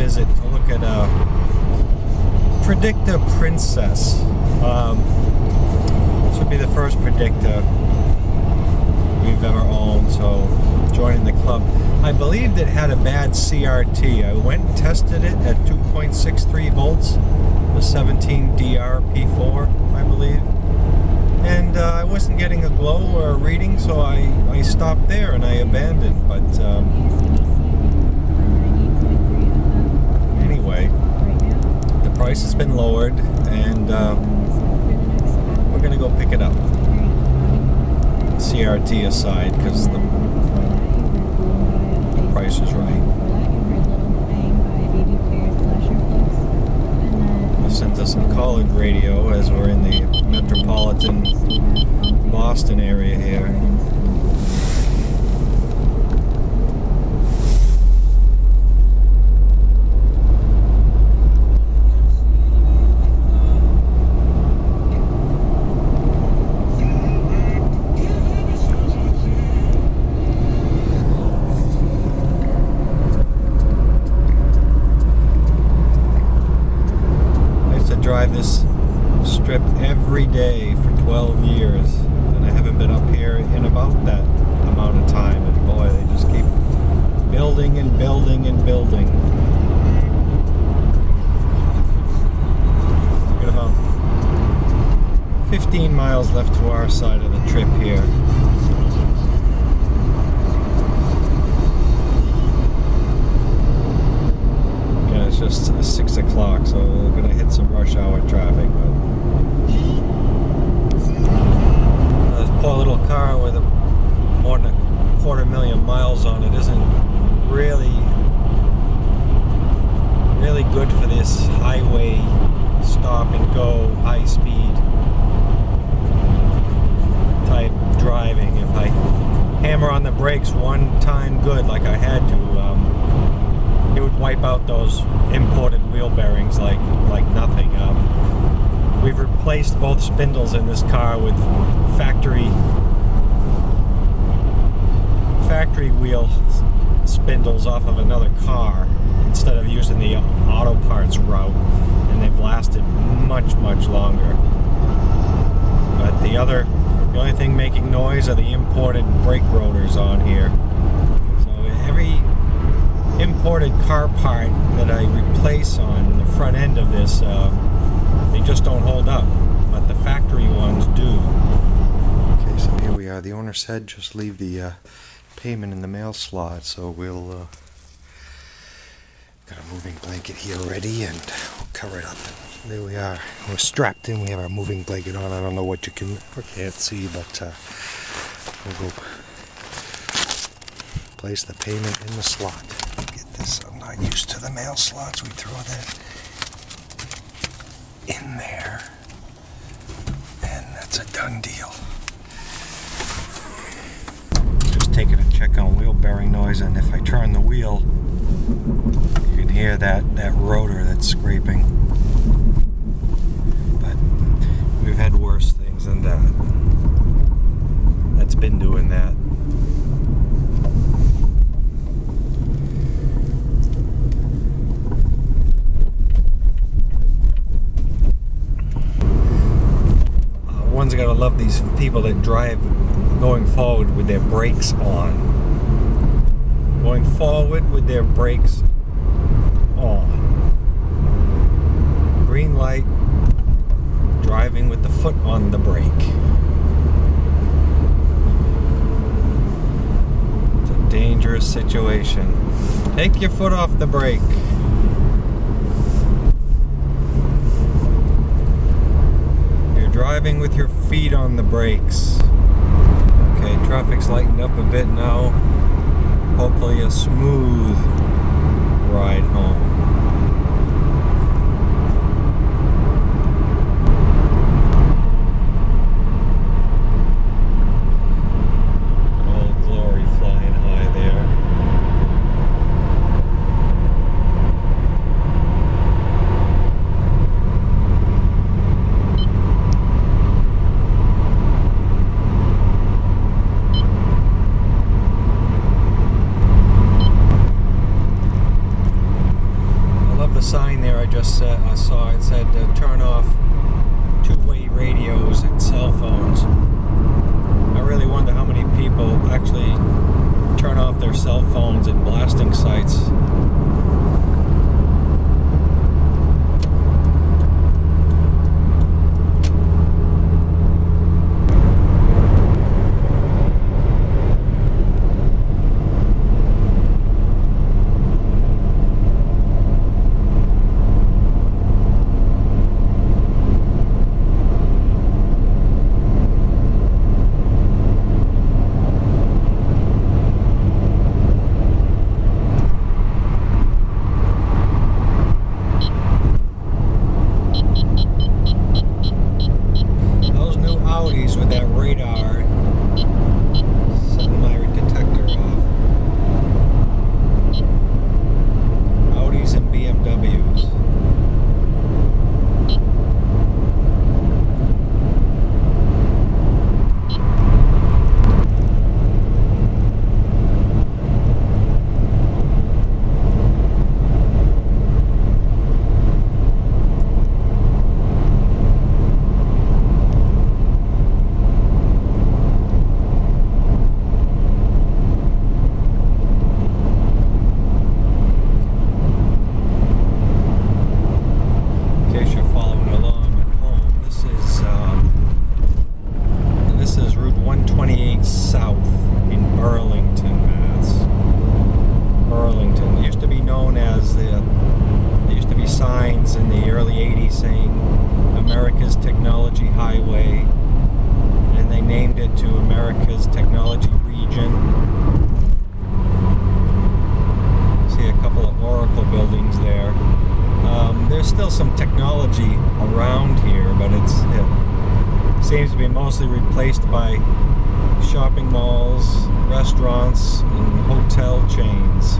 visit to look at a Predicta Princess. This would be the first Predicta we've ever owned, so joining the club. I believed it had a bad CRT. I went and tested it at 2.63 volts, the 17DR P4, I believe. And I wasn't getting a glow or a reading, so I stopped there and I abandoned. But anyway, the price has been lowered, and we're going to go pick it up. CRT aside, because the price is right. Listen to some college radio as we're in the metropolitan Boston area here. Drive this strip every day for 12 years, and I haven't been up here in about that amount of time, and boy, they just keep building and building and building. We've got about 15 miles left to our side of the trip here. It's just 6 o'clock, so we're going to hit some rush hour traffic. But this poor little car with more than 250,000 miles on it isn't really good for this highway stop and go, high speed type driving. If I hammer on the brakes one time good, like I had to, it would wipe out those imported wheel bearings like nothing. We've replaced both spindles in this car with factory wheel spindles off of another car instead of using the auto parts route, and they've lasted much longer. But the only thing making noise are the imported brake rotors on here. So every imported car part that I replace on the front end of this, they just don't hold up, but the factory ones do. Okay, so here we are. The owner said just leave the payment in the mail slot, so we'll got a moving blanket here ready, and we'll cover it up. There we are. We're strapped in. We have our moving blanket on. I don't know what you can or can't see, but we'll go place the payment in the slot. I'm not used to the mail slots. We throw that in there, and that's a done deal. Just taking a check on wheel bearing noise, and if I turn the wheel, you can hear that rotor that's scraping. But we've had worse things than that. That's been doing that. One's gotta love these people that drive going forward with their brakes on. Going forward with their brakes on. Green light, driving with the foot on the brake. It's a dangerous situation. Take your foot off the brake. Driving with your feet on the brakes. Okay, traffic's lightened up a bit now. Hopefully a smooth ride home. Old Glory flying high there. Audis with that radar. Setting my detector off. Audis and BMWs. Seems to be mostly replaced by shopping malls, restaurants, and hotel chains.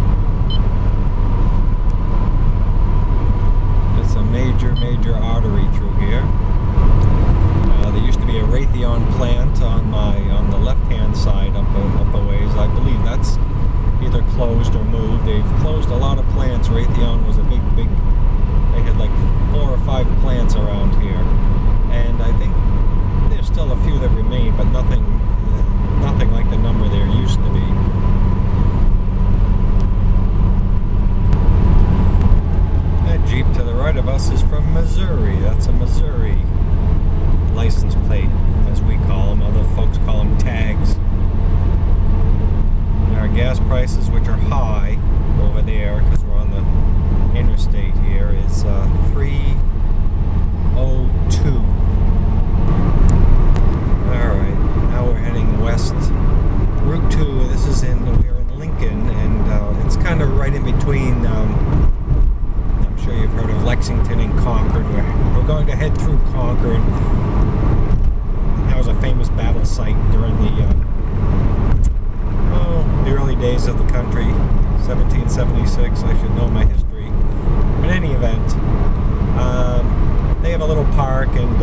It's a major artery through here. There used to be a Raytheon plant on the left-hand side up a ways. I believe that's either closed or moved. They've closed a lot of plants. Raytheon was a big. They had like 4 or 5 plants around here, and I think there's still a few that remain, but nothing like the number there used to be. That Jeep to the right of us is from Missouri. That's a Missouri license plate, as we call them. Other folks call them tags. And our gas prices, which are high over there because we're on the interstate here, is $3.02. Alright, now we're heading west. Route 2, we're in Lincoln, and it's kind of right in between, I'm sure you've heard of Lexington and Concord. We're going to head through Concord. That was a famous battle site during the early days of the country, 1776. I should know my history. But in any event, they have a little park and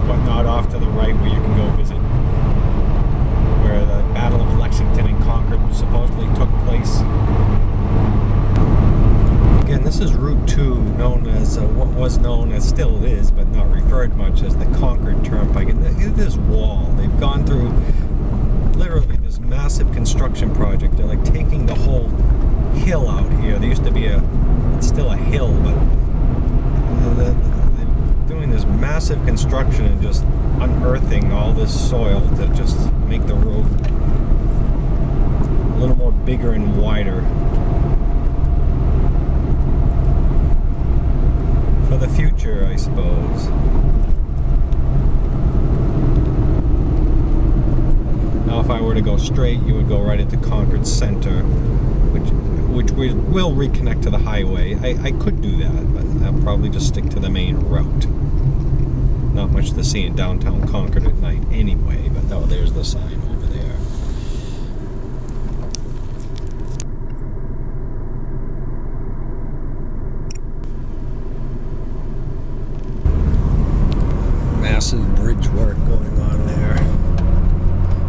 whatnot off to the right where you can go visit, where the Battle of Lexington and Concord supposedly took place. Again, this is Route 2, known as what was known as, still is, but not referred much as the Concord Turnpike. And this wall, they've gone through literally this massive construction project. They're like taking the whole hill out here. There used to be it's still a hill, but they're doing this massive construction and just unearthing all this soil to just make the road a little more bigger and wider for the future, I suppose. Now, if I were to go straight, you would go right into Concord Center, which we will reconnect to the highway. I could do that, but I'll probably just stick to the main route. Not much to see in downtown Concord at night anyway, but no, there's the sign over there. Massive bridge work going on there.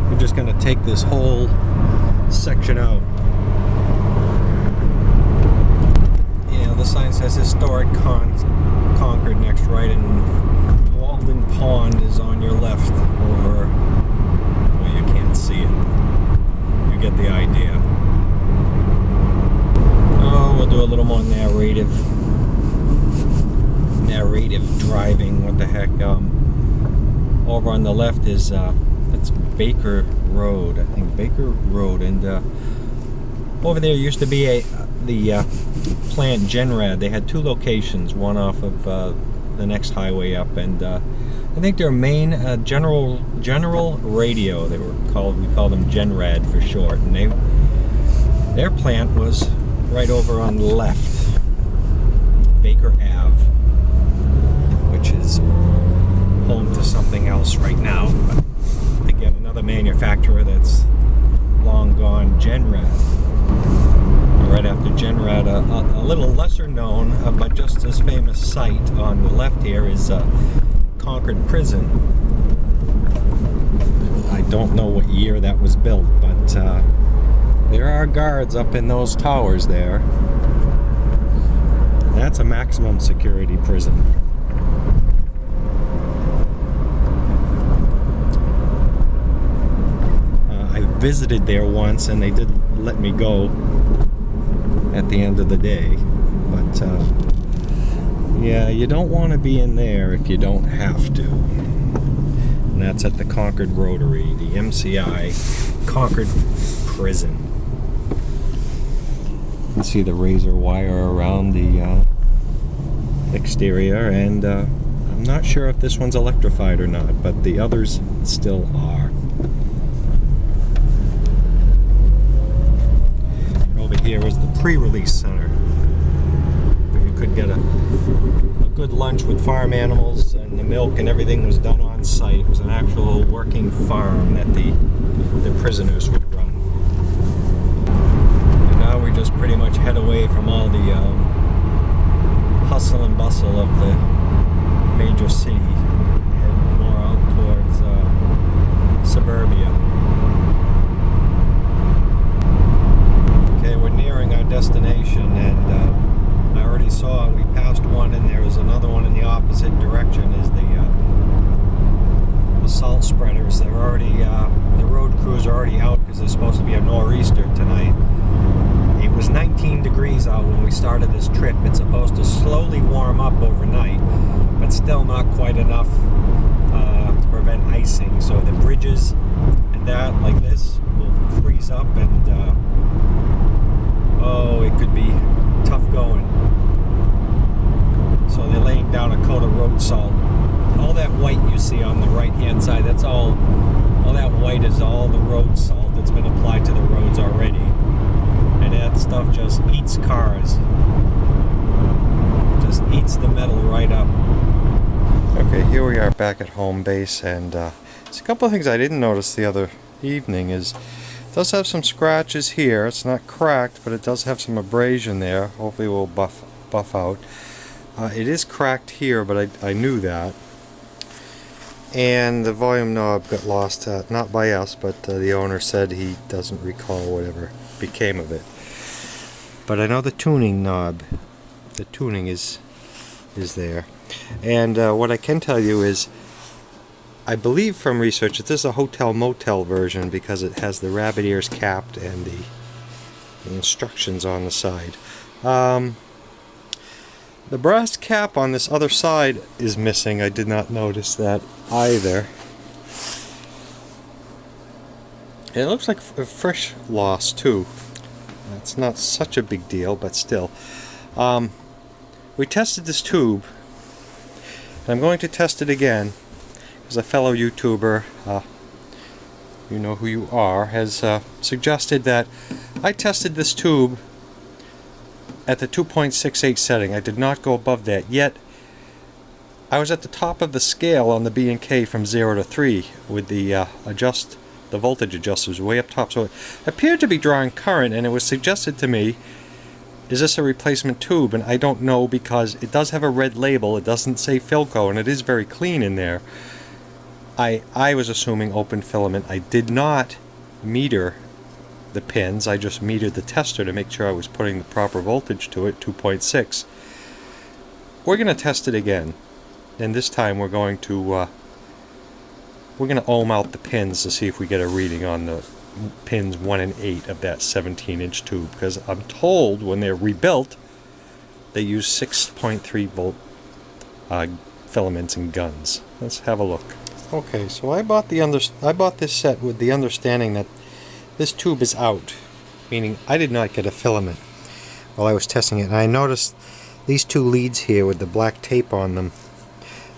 We're just going to take this whole section out. Yeah, the sign says Historic Concord next, right, and Walden Pond is on your left over, well, you can't see it. You get the idea. Oh, we'll do a little more narrative driving. What the heck? Over on the left is that's Baker Road, I think, Baker Road, and over there used to be the plant Gen-Rad. They had 2 locations, one off of the next highway up, and I think their main General Radio, we call them Gen-Rad for short, and their plant was right over on the left, Baker Ave, which is home to something else right now. But again, another manufacturer that's long gone, Gen-Rad. Right after Gen-Rad, a little lesser known but just as famous site on the left here is Concord Prison. I don't know what year that was built, but there are guards up in those towers there. That's a maximum security prison. I visited there once and they did let me go at the end of the day, but yeah, you don't want to be in there if you don't have to. And that's at the Concord Rotary, the MCI Concord Prison. You can see the razor wire around the exterior, and I'm not sure if this one's electrified or not, but the others still are. Over here is the pre-release center, where you could get a good lunch with farm animals, and the milk and everything was done on site. It was an actual working farm that the prisoners would run. And now we just pretty much head away from all the hustle and bustle of the major city, head more out towards suburbia. Okay, we're nearing our destination, and I already saw, we passed one and there is another one in the opposite direction, is the salt spreaders. They're already, the road crews are already out because there's supposed to be a nor'easter tonight. It was 19 degrees out when we started this trip. It's supposed to slowly warm up overnight, but still not quite enough to prevent icing. So the bridges and that, like this, will freeze up, and oh, it could be tough going. So they're laying down a coat of road salt. All that white you see on the right hand side, that's all that white is all the road salt that's been applied to the roads already. And that stuff just eats cars. Just eats the metal right up. Okay, here we are back at home base, and it's a couple of things I didn't notice the other evening. It does have some scratches here. It's not cracked, but it does have some abrasion there. Hopefully it will buff out. It is cracked here, but I knew that. And the volume knob got lost, not by us, but the owner said he doesn't recall whatever became of it. But I know the tuning knob, the tuning is there. And what I can tell you is, I believe from research that this is a hotel motel version because it has the rabbit ears capped and the instructions on the side. The brass cap on this other side is missing. I did not notice that either. And it looks like a fresh loss too. It's not such a big deal, but still. We tested this tube, and I'm going to test it again because a fellow YouTuber, you know who you are, has suggested that I tested this tube at the 2.68 setting. I did not go above that, yet I was at the top of the scale on the B&K from 0 to 3 with the voltage adjusters way up top. So it appeared to be drawing current, and it was suggested to me, is this a replacement tube? And I don't know, because it does have a red label. It doesn't say Philco, and it is very clean in there. I was assuming open filament. I did not meter the pins. I just metered the tester to make sure I was putting the proper voltage to it, 2.6. We're going to test it again, and this time we're going to ohm out the pins to see if we get a reading on the pins 1 and 8 of that 17-inch tube, because I'm told when they're rebuilt they use 6.3 volt filaments and guns. Let's have a look. Okay, so I bought this set with the understanding that this tube is out, meaning I did not get a filament while I was testing it. And I noticed these two leads here with the black tape on them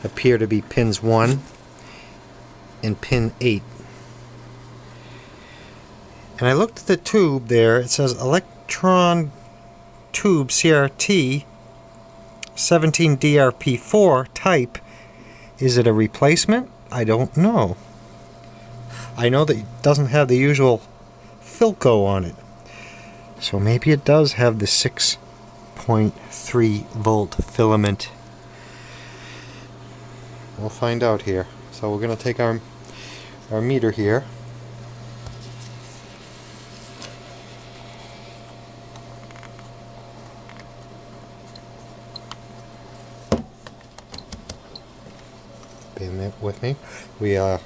appear to be pins 1 and pin 8. And I looked at the tube there. It says electron tube CRT 17DRP4 type Is it a replacement? I don't know. I know that it doesn't have the usual Philco on it. So maybe it does have the 6.3 volt filament. We'll find out here. So we're going to take our meter here. Bear with me. We put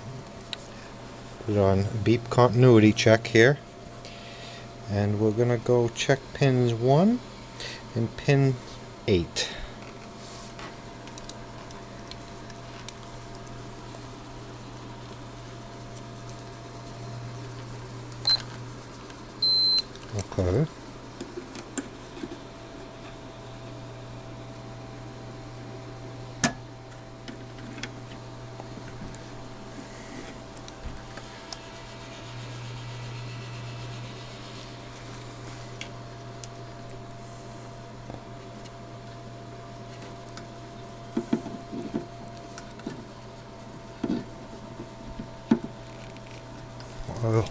it on beep continuity check here. And we're going to go check pins 1 and pin 8. Okay. Well,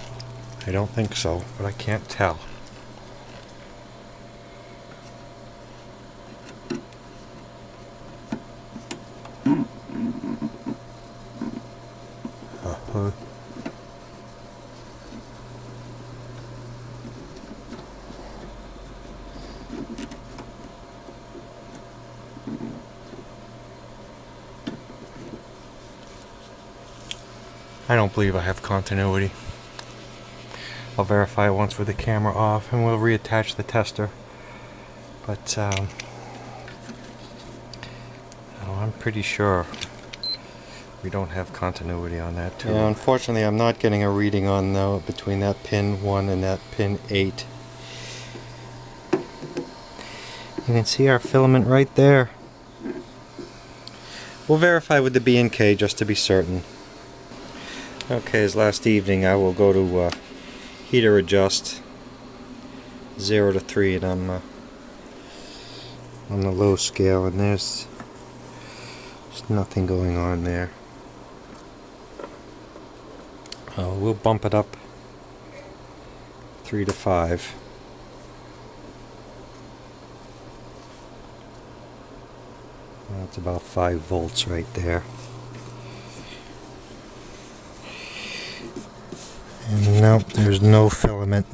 I don't think so, but I can't tell. I don't believe I have continuity. I'll verify it once with the camera off and we'll reattach the tester. But no, I'm pretty sure we don't have continuity on that too. Yeah, unfortunately I'm not getting a reading on though between that pin 1 and that pin 8. You can see our filament right there. We'll verify with the B&K just to be certain. Okay, as last evening I will go to heater adjust 0 to 3 and I'm on the low scale and there's nothing going on there. We'll bump it up 3 to 5. That's about 5 volts right there. And nope, there's no filament.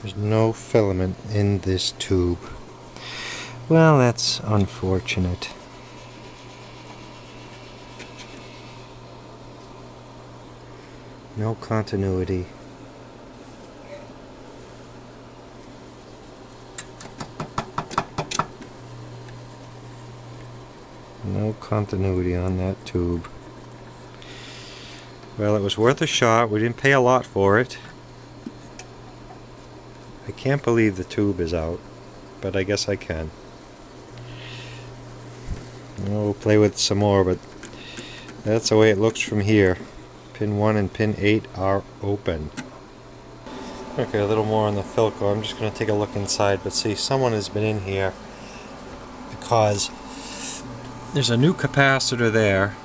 There's no filament in this tube. Well, that's unfortunate. No continuity. No continuity on that tube. Well, it was worth a shot. We didn't pay a lot for it. I can't believe the tube is out, but I guess I can. We'll play with it some more, but that's the way it looks from here. Pin 1 and pin 8 are open. Okay, a little more on the Philco. I'm just going to take a look inside, but see, someone has been in here because there's a new capacitor there.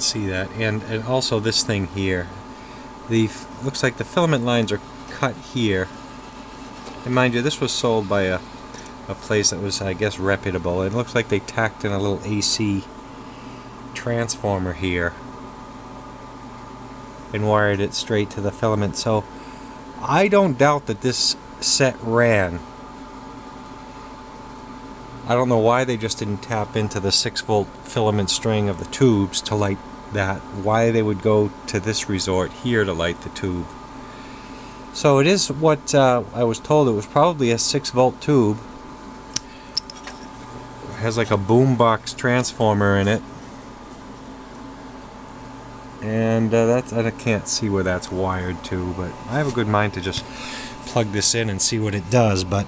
See that, and also this thing here. Looks like the filament lines are cut here. And mind you, this was sold by a place that was, I guess, reputable. It looks like they tacked in a little AC transformer here and wired it straight to the filament. So I don't doubt that this set ran. I don't know why they just didn't tap into the 6-volt filament string of the tubes to light that. Why they would go to this resort here to light the tube. So it is what I was told. It was probably a 6-volt tube. It has like a BoomBox transformer in it. And I can't see where that's wired to, but I have a good mind to just plug this in and see what it does, but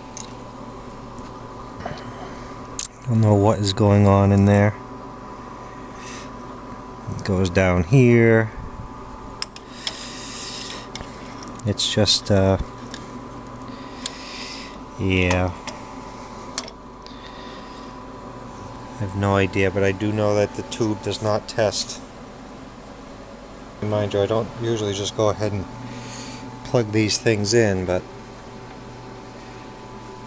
I don't know what is going on in there. It goes down here. It's just Yeah. I have no idea, but I do know that the tube does not test. Mind you, I don't usually just go ahead and plug these things in, but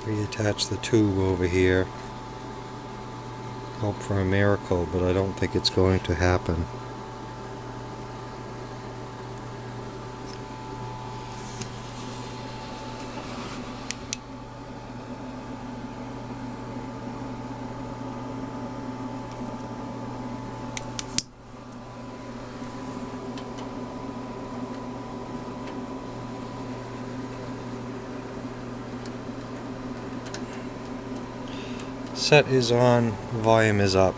reattach the tube over here. Hope for a miracle, but I don't think it's going to happen. Set is on, volume is up.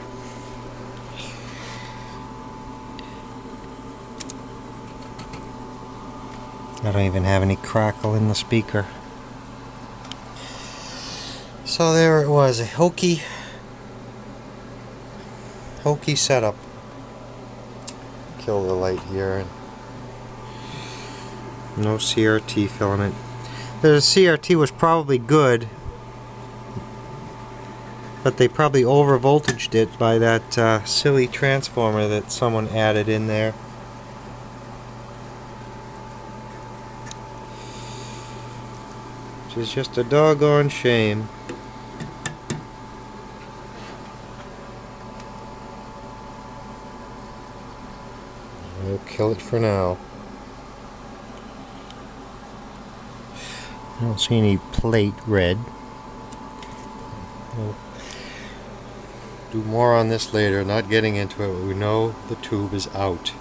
I don't even have any crackle in the speaker. So there it was, a hokey setup. Kill the light here. No CRT filament. The CRT was probably good, but they probably over voltaged it by that silly transformer that someone added in there. Which is just a doggone shame. I'll kill it for now. I don't see any plate red. We'll do more on this later, not getting into it, but we know the tube is out.